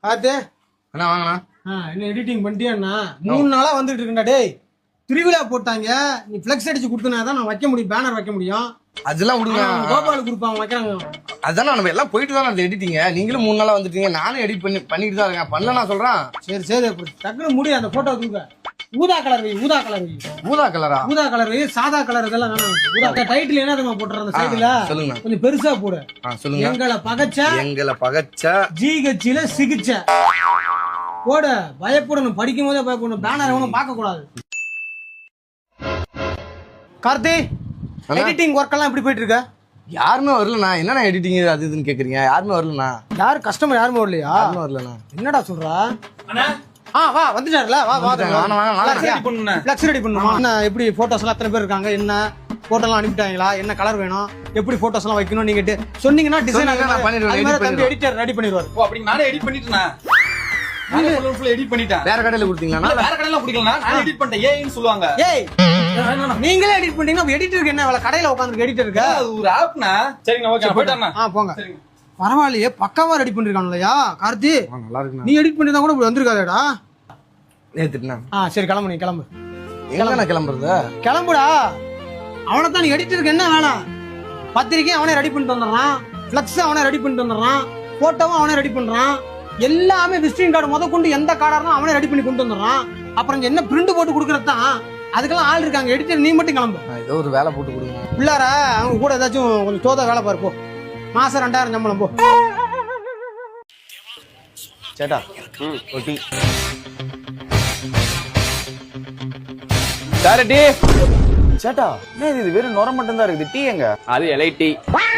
ஆத்தே அண்ணா வாங்கண்ணா. என்ன எடிட்டிங் பண்ணிட்டியாண்ணா? 3 நாளா வந்துட்டு இருக்கா டேய். திருவிழா போட்டாங்க, நீ ஃபிளெக்ஸ் அடிச்சு கொடுத்தனா தான் நான் வைக்க முடியும், பேனர் வைக்க முடியும். அதெல்லாம் விடுங்க. கோபால் கொடுப்பாங்க வைக்கிறாங்க. அதான் நம்ம எல்லாம் போயிட்டு தான் அந்த எடிட்டிங்க. நீங்களும் 3 நாளா வந்துட்டீங்க, நானும் எடிட் பண்ணிட்டு தான் இருக்கேன். பண்ணல நான் சொல்றேன். சரி சரி, டக்குனு முடி அந்த போட்டோ தூக்க. ஊதா கலர் வை, ஊதா கலர் வை. ஊதா கலரா? ஊதா கலர் வை, சாதா கலர் இதெல்லாம் வேணாம். ஊதா டைட்டில் என்ன தெரியுமா போட்டுற அந்த சைடுல? சொல்லுங்க. கொஞ்சம் பெருசா போடு. சொல்லுங்க. எங்களை பகச்ச ஜிஹெச்ல சிகிச்ச போடு. பயப்படணும், படிக்கும் போதே பயப்படணும். பேனர் எவனும் பார்க்க கூடாது. கார்த்தி, எடிட்டிங் ஒர்க் எல்லாம் எப்படி போயிட்டு இருக்க? யாருமே வரலண்ணா. என்னண்ணா எடிட்டிங் அது இதுன்னு கேக்குறீங்க? யாருமே வரலண்ணா. யாரு கஸ்டமர் யாருமே வரலையா? யாருமே வரலண்ணா. என்னடா சொல்றா? வா வந்துட்டாருல, வா வா ஃப்ளெக்ஸ் ரெடி பண்ணுமா? என்ன எப்படி போட்டோஸ் எல்லாம் எத்தனை பேர் இருக்காங்க, என்ன போட்டோ எல்லாம் அனுப்பிட்டாங்களா, என்ன கலர் வேணும், எப்படி போட்டோஸ் எல்லாம் வைக்கணும் நீங்க சொன்னீங்கன்னா டிசைன் பண்ணிடுவேன். எடிட்டர் ரெடி பண்ணிடுவாரு. ஓ அப்படி நானே எடிட் பண்ணிட்டேன். நானே ஃபுல்லா எடிட் பண்ணிட்டேன். வேற கடையில கொடுத்தீங்களா? வேற கடையில குடிக்கலனா நான் எடிட் பண்ணிட்டேன். ஏன்னு சொல்லுவாங்க. ஏய் நீங்களே எடிட் பண்ணீங்கன்னா அப்ப எடிட்டருக்கு என்ன வேலை? கடையில உட்கார்ந்து எடிட்டருக்கு அது ஒரு ஆப்னா. சரிங்க ஓகே போய்ட்டானே. போங்க. பரவாயில்லையே, பக்காவா ரெடி பண்ணிருக்கான்லயா கார்த்தி. நல்லா இருக்கு. நீ எடிட் பண்ணிருந்தா கூட இப்படி வந்திருக்காதேடா. நேத்துனா சரி கிளம்பு, நீ கிளம்பு. எங்க கிளம்புறது? கிளம்புடா. அவனை தான் நீ எடிட்டருக்கு என்ன வேலை? பத்திரிக்கை அவனே ரெடி பண்ணிட்டு வந்துடுறான், ஃபிளக்ஸ் அவனே ரெடி பண்ணிட்டு வந்துடுறான், போட்டோவும் அவனே ரெடி பண்றான், எல்லாமே விசிட்டிங் கார்டு முத கொண்டு எந்த கார்டா இருந்தாலும் அவனே ரெடி பண்ணி கொண்டு வந்துடுறான். அப்புறம் என்ன பிரிண்ட் போட்டு கொடுக்கறது தான். அதுக்கெல்லாம் ஆள் இருக்காங்க. எடிட்டர் நீ மட்டும் கிளம்பு. ஏதோ ஒரு வேலை போட்டு கொடுங்க. பிள்ளார அவங்க கூட ஏதாச்சும் கொஞ்சம் தோதா வேலை பாரு. போ, மாசம் 2000 சம்பளம். போ சேட்டா. ஒட்டி சாரட்டி. சேட்டா என்ன இது வெறும் நொர மட்டும் தான் இருக்குது. டீ எங்க? அது இலை டீ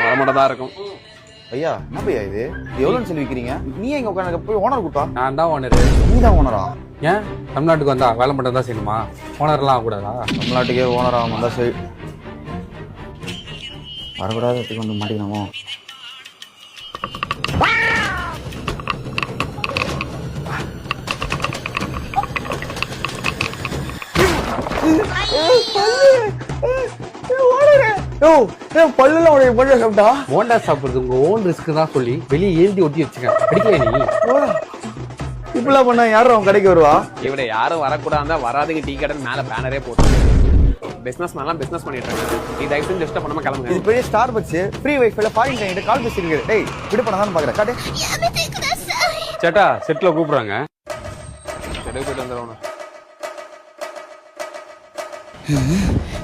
நொர மட்டும் தான் இருக்கும். ஐயா என்ன பையா இது? எவ்வளோன்னு சொல்லி விற்கிறீங்க? நீ எங்க உட்காந்து போய் ஓனர் கூட்டா? நான் தான் ஓனரு. நீ தான் ஓனரா? ஏன் தமிழ்நாட்டுக்கு வந்தா வேலை மட்டும் தான் செய்யணுமா? ஓனர்லாம் ஆகக்கூடாதா? தமிழ்நாட்டுக்கே ஓனர் ஆகாம தான் சரி. வரக்கூடாது எடுத்துக்கு வந்து மாட்டிக்கணுமோ? போண்டா சாப்பிடுறது உங்க ஓன் ரிஸ்க் தான் சொல்லி வெளியே எழுதி ஒட்டி வச்சுக்க. படிக்கல நீ இப்பெல்லாம் பண்ணா யாரும் அவன் கடைக்கு வருவா? இவட யாரும் வரக்கூடாதா வராதுங்க. டீ கடை மேல பேனரே போட்டு பிசினஸ் மேலாம் பிசினஸ் பண்ணிட்டு இருக்காங்க. நீ தயவு செஞ்சு ஜஸ்ட் பண்ணாம கிளம்புங்க. இது பெரிய ஸ்டார் பக்ஸ் ஃப்ரீ வைஃபைல ஃபாரின் கிட்ட கால் பேசிருக்கு. டேய் விடு பண்ண தான் பாக்குறேன். காட்டு. சேட்டா செட்ல கூப்பிடுறாங்க. செட்ல போயிட்டு வந்துறோம்.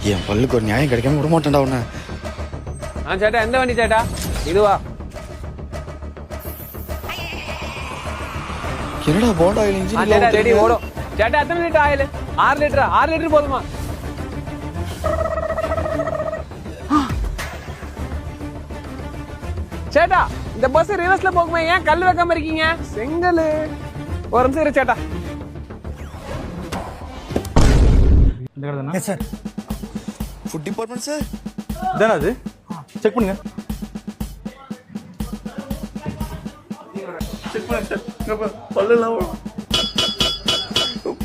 என் பல்லுக்கு ஒரு நியாயம் கிடைக்காம விட மாட்டேன்டா உன்னை. சேட்டா எந்த வண்டி சேட்டா? இதுவா? என்னடா போண்டா ஆயில் இன்ஜின் சேட்டா ரெடி ஓடும். சேட்டா எத்தனை லிட்டர் ஆயில்? 6 லிட்டர். 6 லிட்டர் போதுமா? சேட்டா இந்த பஸ் ரிவர்ஸ்ல போகுமே, ஏன் கல் வைக்காம இருக்கீங்க? செங்கல் ஒரு நிமிஷம் இரு சேட்டா. Sir food department sir. இதானே அது? செக் பண்ணுங்க. செக் பண்ணுங்க சார். பல்லெல்லாம்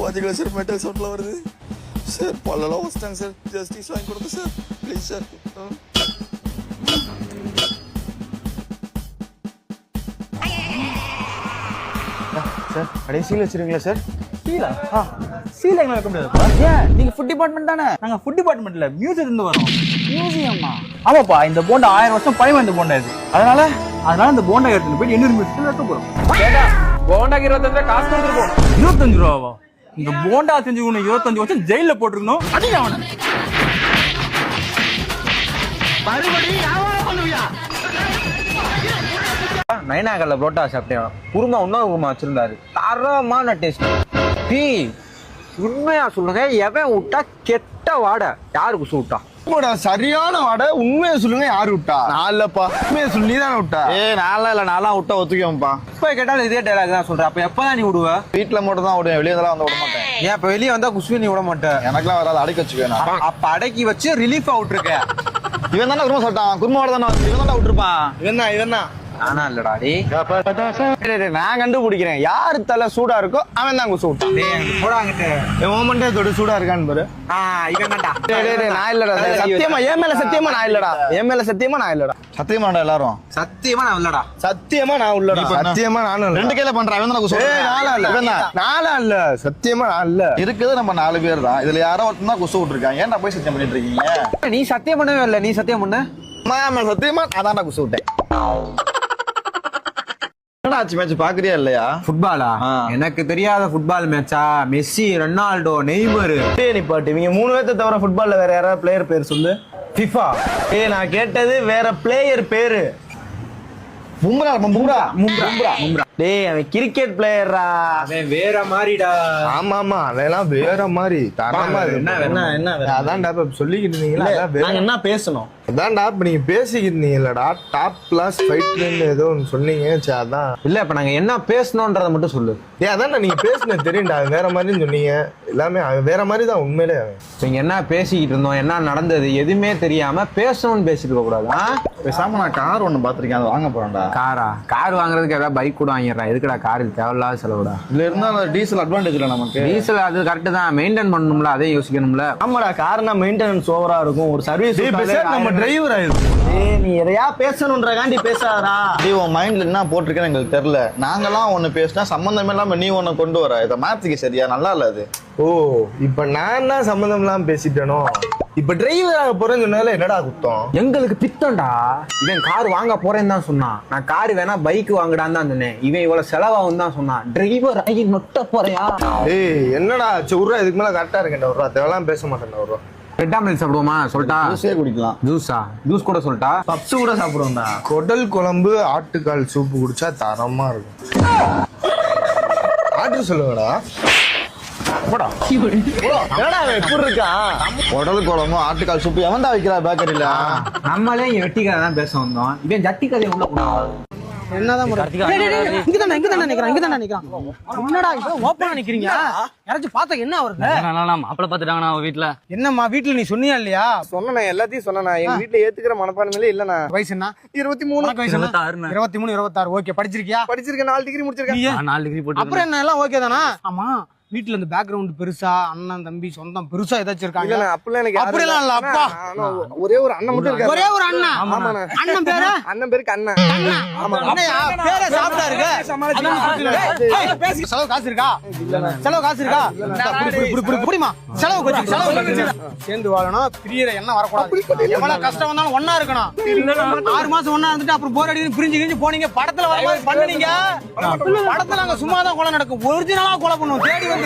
பாத்தீங்களா சார்? மெட்டல் சவுண்ட்லாம் வருது சார். பல்லெல்லாம் வச்சிட்டாங்க சார். ஜஸ்டிஸ் வாங்கி கொடுங்க சார் ப்ளீஸ் சார். சார் அப்படியே சீல் வச்சிருக்கீங்களா சார்? சீலா? சீல எங்களை வைக்க முடியாது. ஏன் நீங்க ஃபுட் டிபார்ட்மெண்ட் தானே? நாங்க ஃபுட் டிபார்ட்மெண்ட்ல மியூசியம் இருந்து வரோம். மியூசியமா? ஆமாப்பா, இந்த போண்டா 1000 வருஷம் பழமை இந்த போண்டா இது. அதனால இந்த போண்டா எடுத்துட்டு போய் இன்னொரு மியூசியத்தில் வைக்க போறோம். சேட்டா போண்டாக்கு 25 ரூபாய் காசு கொடுத்துருக்கோம். 25 ரூபாவா? இந்த போண்டா செஞ்சுக்கணும் 25 வருஷம் ஜெயில போட்டுருக்கணும். அதிகம் அவனை நைனாகல்ல புரோட்டா சாப்பிட்டேன். குருமா இன்னொரு குருமா வச்சிருந்தாரு. தரமான டேஸ்ட். டீ உண்மையா சொல்லுங்க, எவன் விட்டா கெட்ட வாடை? யாரு குசு விட்டா? சரியான வாடை. உண்மையை சொல்லுங்க, யாரு விட்டா? நான் இல்லப்பா. உண்மையை சொல்லி தானே விட்டா. நான்லாம் இல்ல, நான்லாம் விட்டா ஒத்துக்குவேன்ப்பா. இப்ப கேட்டாலும் இதே டைலாக் தான் சொல்றேன். அப்ப எப்பதான் நீ விடுவ? வீட்டுல மட்டும் தான் விடுவேன், வெளியே வந்து விட மாட்டேன். ஏன் இப்ப வெளியே வந்தா குஷ்வி நீ விட மாட்டேன்? எனக்குலாம் வராது, அடக்கி வச்சுக்குவேன். அப்ப அடக்கி வச்சு ரிலீஃப் அவுட் இருக்க. இவன் தானே குருமா சாப்பிட்டான். குருமாவோட தானே இவன் தான் விட்டுருப்பான். இவன் தான் நானா இல்லடா டேய். நான் கண்டுபிடிக்கிறேன். யாரு தலை சூடா இருக்கோ அவன் தான் குசு விட்டான். போடா அங்கிட்டு. என் ஓமண்டே தொடு சூடா இருக்கான்னு பாரு. இவன் தான்டா. நான் இல்லடா. சத்தியமா என் மேல சத்தியமா நான் இல்லடா. என் மேல சத்தியமா நான் இல்லடா. சத்தியமாடா எல்லாரும். சத்தியமா நான் இல்லடா. சத்தியமா நான் உள்ளடா. சத்தியமா நானும் ரெண்டு கையில பண்ற அவன் தான் குசு. நாளா இல்ல. சத்தியமா நான் இல்ல. இருக்குது நம்ம 4 பேர் தான். இதுல யாரோ ஒருத்தன் தான் குசு விட்டுருக்காங்க. ஏன்டா போய் சத்தியம் பண்ணிட்டு இருக்கீங்க? நீ சத்தியம் பண்ணவே இல்லை. நீ சத்தியம் பண்ண. சத்தியமா அதான்டா குசு விட்டேன். ஆச்சு மேட்ச் பாக்குறியா இல்லையா? ஃபுட்பாலா? எனக்கு தெரியாத ஃபுட்பால் மேட்சா? மெஸ்ஸி, ரொனால்டோ, நெய்மர். நீ பாட்டு இவங்க 3 பேர்த்த தவிர ஃபுட்பால்ல வேற யாராவது பிளேயர் பேர் சொல்லு. ஃபிஃபா. நான் கேட்டது வேற பிளேயர் பேரு. பும்ரா. டேய் அவன் கிரிக்கெட் பிளேயர்ரா. அவன் வேற மாதிரிடா. ஆமா அவன் வேற மாதிரி தரமா என்ன அதான்டா இப்ப சொல்லிக்கிட்டு இருந்தீங்களா? என்ன பேசணும்? அதான்டா இப்ப நீங்க பேசிக்கிட்டு இருந்தீங்களா? டாப் கிளாஸ் ஃபைட்ல ஏதோ ஒன்று சொன்னீங்க. சரி அதான் இல்ல இப்ப நாங்க என்ன பேசணும்ன்றத மட்டும் சொல்லு. அதான்டா நீங்க பேசுனது தெரியும்டா. வேற மாதிரின்னு சொன்னீங்க. எல்லாமே அவன் வேற மாதிரி தான் உண்மையிலே. அவன் நீங்க என்ன பேசிக்கிட்டு இருந்தோம், என்ன நடந்தது எதுவுமே தெரியாம பேசணும்னு பேசிட்டு இருக்க கூடாது. பேசாம நான் கார் ஒண்ணு பாத்திருக்கேன். அதை வாங்க போறேன்டா. கார் வாங்குறதுக்கு ஏதாவது பைக் கூட வாங்கிடுறான். எதுக்குடா கார் தேவையில்லாத செலவுடா. இதுல இருந்தா டீசல் அட்வான்டேஜ் இல்ல நமக்கு. டீசல் அது கரெக்ட் தான். மெயின்டைன் பண்ணணும்ல, அதையும் யோசிக்கணும்ல. ஆமாடா கார்னா மெயின்டெனன்ஸ் ஓவரா இருக்கும். ஒரு சர்வீஸ் நம்ம டிரைவர் ஆயிடும். நீ எதையா பேசணும்ன்றகாண்டி பேசாதடா. உன் மைண்ட்ல என்ன போட்டிருக்கேன்னு எங்களுக்கு தெரியல. நாங்கெல்லாம் ஒண்ணு பேசினா சம்பந்தமே இல்லாம நீ ஒண்ணு கொண்டு வர. இதை மாத்திக்க சரியா? நல்லா இல்ல அது. ஓ இப்ப நான் தான் சம்பந்தம் இல்லாம பேசிட்டேனோ? இப்ப டிரைவர் ஆக போறேன்னு சொன்னால என்னடா குத்தம்? எங்களுக்கு பித்தம்டா. இவன் கார் வாங்க போறேன்னு தான் சொன்னான். நான் கார் வேணா பைக் வாங்கடான்னு தான் சொன்னேன். இவன் இவ்வளவு செலவாகும் தான் சொன்னான். டிரைவர் ஆகி நொட்ட போறியா? என்னடா ஒரு இதுக்கு மேல கரெக்டா இருக்கேன். ஒரு தேவலாம் பேச மாட்டேன். ஒரு ரெட் ஆம்லெட் சாப்பிடுவோமா? சொல்லிட்டா? ஜூஸே குடிக்கலாம். ஜூஸ் கூட சொல்லிட்டா? பப்ஸ் கூட சாப்பிடுவோம்டா. குடல் குழம்பு ஆட்டுக்கால் சூப்பு குடிச்சா தரமா இருக்கும். ஆர்டர் சொல்லுங்கடா. எப்படி இருக்கா? உடல் குழம்பு ஆட்டுக்கால் சூப்பு எவன் தான் வைக்கிறா பேக்கரியில? நம்மளே இங்க வெட்டி கதை தான் பேச வந்தோம். இவன் ஜட்டி கதையை உள்ள போனான். என்னதான் இங்கதானே நிக்கிறான். என்னடா இது ஓப்பனா நிக்கிறீங்க? யாராச்சும் பார்த்தா என்ன வருது? மாப்பிள்ள பாத்துட்டாங்கண்ணா அவ வீட்டுல. என்னம்மா வீட்டுல நீ சொன்னியா இல்லையா? சொன்னா எல்லாத்தையும் சொன்னா எங்க வீட்டுல ஏத்துக்கிற மனப்பான்மையில இல்லண்ணா. வயசு என்ன? 23. வயசு 23 26. ஓகே படிச்சிருக்கியா? படிச்சிருக்கேன். 4 டிகிரி முடிச்சிருக்கேன். 4 டிகிரி போட்டு. அப்புறம் என்ன எல்லாம் ஓகே தானா? ஆமா வீட்டுல இந்த பேக்ரவுண்ட் பெருசா அண்ணன் தம்பி சொந்தம் பெருசா ஏதாச்சும் இருக்காங்க? அப்படிலாம் இல்ல. அப்பா ஒரே ஒரு அண்ணன் மட்டும் இருக்காரு. ஒரே ஒரு அண்ணன். அண்ணன் பேரு? அண்ணன் பேரு கண்ணன். பேரே சாப்பிட்டா இருக்கு. செலவு காசு இருக்கா? புடிமா செலவு கொஞ்சம் சேர்ந்து வாழணும். பிரியற என்ன வரக்கூடாது. எவ்வளவு கஷ்டம் வந்தாலும் ஒன்னா இருக்கணும். 6 மாசம் ஒன்னா இருந்துட்டு அப்புறம் போர் அடிச்சு பிரிஞ்சு போனீங்க. படத்துல வர மாதிரி பண்ணுனீங்க. படத்துல அங்க சும்மா தான் கொலை நடக்கும். ஒரிஜினலா கொலை பண்ணுவோம். தேடி வந்து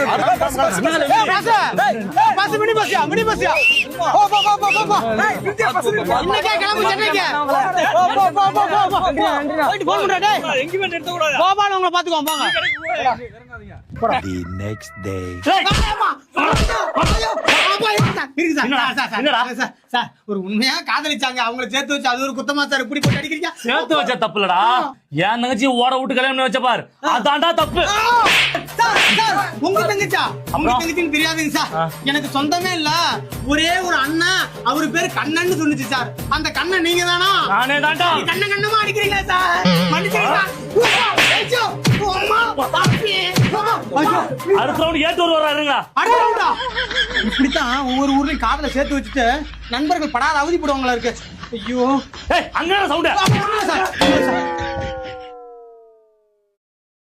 ஒரு உண்மையா காதலிச்சாங்க. அவங்களை சேர்த்து வச்சு அது ஒரு குத்தமா சார். இப்படி போட்டு அடிக்கிறீங்க. சேர்த்து வச்ச தப்புலடா. என் தங்கச்சி ஓட விட்டு கல்யாணம் வச்ச பாரு. அதான்டா தப்பு. உங்க தங்கச்சா? உங்க தங்கச்சின்னு தெரியாதுங்க சார். எனக்கு சொந்தமே இல்ல. ஒரே ஒரு அண்ணன். அவரு பேரு கண்ணன்னு சொன்னுச்சு சார். அந்த கண்ணன் நீங்க தானா? நானே தான்டா. கண்ணமா அடிக்கிறீங்களா சார்? மன்னிச்சிடுங்க. அடுத்த ரவுண்ட் ஏத்து வர்றாருங்க. இப்படித்தான் ஒவ்வொரு ஊர்லயும் காதல சேர்த்து வச்சுட்டு நண்பர்கள் படாத அவதிப்படுவாங்களா இருக்கு. ஐயோ அங்க சவுண்ட்.